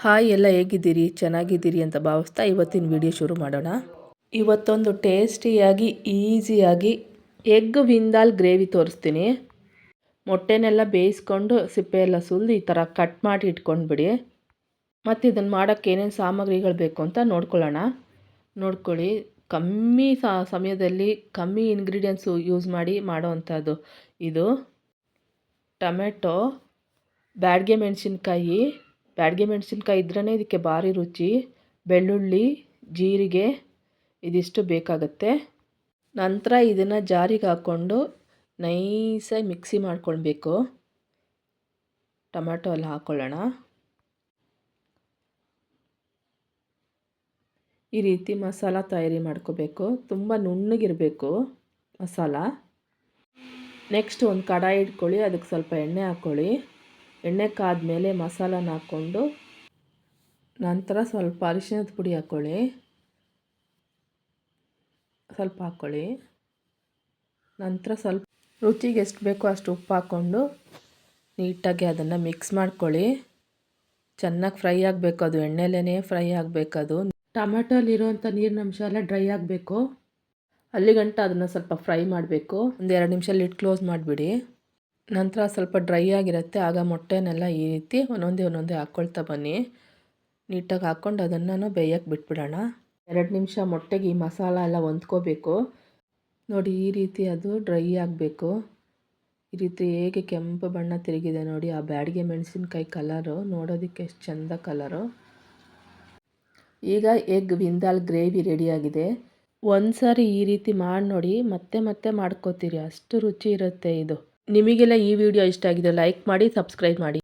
Hi, ಎಲ್ಲ ಹೇಗಿದ್ದೀರಿ? ಚೆನ್ನಾಗಿದ್ದೀರಿ ಅಂತ ಭಾವಿಸ್ತಾ ಇವತ್ತಿನ ವಿಡಿಯೋ ಶುರು ಮಾಡೋಣ. ಇವತ್ತೊಂದು ಟೇಸ್ಟಿಯಾಗಿ ಈಸಿಯಾಗಿ ಎಗ್ ವಿಂದಾಲ್ ಗ್ರೇವಿ ತೋರಿಸ್ತೀನಿ. ಮೊಟ್ಟೆನೆಲ್ಲ ಬೇಯಿಸ್ಕೊಂಡು ಸಿಪ್ಪೆ ಎಲ್ಲ ಸುಲಿದು ಈ ಥರ ಕಟ್ ಮಾಡಿ ಇಟ್ಕೊಂಡ್ಬಿಡಿ. ಮತ್ತು ಇದನ್ನು ಮಾಡೋಕ್ಕೆ ಏನೇನು ಸಾಮಗ್ರಿಗಳು ಬೇಕು ಅಂತ ನೋಡ್ಕೊಳ್ಳಿ. ಕಮ್ಮಿ ಸಮಯದಲ್ಲಿ ಕಮ್ಮಿ ಇಂಗ್ರೀಡಿಯೆಂಟ್ಸು ಯೂಸ್ ಮಾಡಿ ಮಾಡೋವಂಥದ್ದು ಇದು. ಟೊಮೆಟೊ, ಬ್ಯಾಡಗೆ ಮೆಣಸಿನ್ಕಾಯಿ ಇದ್ರೇ ಇದಕ್ಕೆ ಭಾರಿ ರುಚಿ. ಬೆಳ್ಳುಳ್ಳಿ, ಜೀರಿಗೆ ಇದಿಷ್ಟು ಬೇಕಾಗುತ್ತೆ. ನಂತರ ಇದನ್ನು ಜಾರಿಗೆ ಹಾಕ್ಕೊಂಡು ನೈಸಾಗಿ ಮಿಕ್ಸಿ ಮಾಡ್ಕೊಳ್ಬೇಕು. ಟೊಮೆಟೊ ಎಲ್ಲ ಹಾಕ್ಕೊಳ್ಳೋಣ. ಈ ರೀತಿ ಮಸಾಲ ತಯಾರಿ ಮಾಡ್ಕೋಬೇಕು. ತುಂಬ ನುಣ್ಣಗಿರಬೇಕು ಮಸಾಲ. ನೆಕ್ಸ್ಟ್ ಒಂದು ಕಡಾಯಿ ಇಟ್ಕೊಳ್ಳಿ, ಅದಕ್ಕೆ ಸ್ವಲ್ಪ ಎಣ್ಣೆ ಹಾಕ್ಕೊಳ್ಳಿ. ಎಣ್ಣೆ ಕಾದ್ಮೇಲೆ ಮಸಾಲನ ಹಾಕ್ಕೊಂಡು ನಂತರ ಸ್ವಲ್ಪ ಅರಿಶಿಣದ ಪುಡಿ ಹಾಕ್ಕೊಳ್ಳಿ. ನಂತರ ಸ್ವಲ್ಪ ರುಚಿಗೆ ಎಷ್ಟು ಬೇಕೋ ಅಷ್ಟು ಉಪ್ಪು ಹಾಕ್ಕೊಂಡು ನೀಟಾಗಿ ಅದನ್ನು ಮಿಕ್ಸ್ ಮಾಡ್ಕೊಳ್ಳಿ. ಚೆನ್ನಾಗಿ ಫ್ರೈ ಆಗಬೇಕು, ಅದು ಎಣ್ಣೆಲೇ ಫ್ರೈ ಆಗಬೇಕದು. ಟೊಮೆಟೊಲಿರೋಂಥ ನೀರಿನಂಶ ಎಲ್ಲ ಡ್ರೈ ಆಗಬೇಕು. ಅಲ್ಲಿಗಂಟ ಅದನ್ನು ಸ್ವಲ್ಪ ಫ್ರೈ ಮಾಡಬೇಕು. ಒಂದು 2 ನಿಮಿಷ ಲಿಡ್ ಕ್ಲೋಸ್ ಮಾಡಿಬಿಡಿ. ನಂತರ ಸ್ವಲ್ಪ ಡ್ರೈ ಆಗಿರುತ್ತೆ. ಆಗ ಮೊಟ್ಟೆನೆಲ್ಲ ಈ ರೀತಿ ಒಂದೊಂದೇ ಹಾಕ್ಕೊಳ್ತಾ ಬನ್ನಿ. ನೀಟಾಗಿ ಹಾಕ್ಕೊಂಡು ಅದನ್ನು ಬೇಯಕ್ಕೆ ಬಿಟ್ಬಿಡೋಣ. 2 ನಿಮಿಷ ಮೊಟ್ಟೆಗೆ ಈ ಮಸಾಲ ಎಲ್ಲ ಹೊಂದ್ಕೋಬೇಕು. ನೋಡಿ, ಈ ರೀತಿ ಅದು ಡ್ರೈ ಆಗಬೇಕು. ಈ ರೀತಿ ಹೇಗೆ ಕೆಂಪು ಬಣ್ಣ ತಿರುಗಿದೆ ನೋಡಿ, ಆ ಬ್ಯಾಡಗೆ ಮೆಣಸಿನ್ಕಾಯಿ ಕಲರು ನೋಡೋದಕ್ಕೆ ಎಷ್ಟು ಚೆಂದ ಕಲರು. ಈಗ ಎಗ್ ವಿಂದಾಲ್ ಗ್ರೇವಿ ರೆಡಿಯಾಗಿದೆ. ಒಂದು ಸಾರಿ ಈ ರೀತಿ ಮಾಡಿ ನೋಡಿ, ಮತ್ತೆ ಮಾಡ್ಕೋತೀರಿ, ಅಷ್ಟು ರುಚಿ ಇರುತ್ತೆ ಇದು. ನಿಮಗೆಲ್ಲ ಈ ವಿಡಿಯೋ ಇಷ್ಟ ಆಗಿದೆ ಲೈಕ್ ಮಾಡಿ, ಸಬ್ಸ್ಕ್ರೈಬ್ ಮಾಡಿ.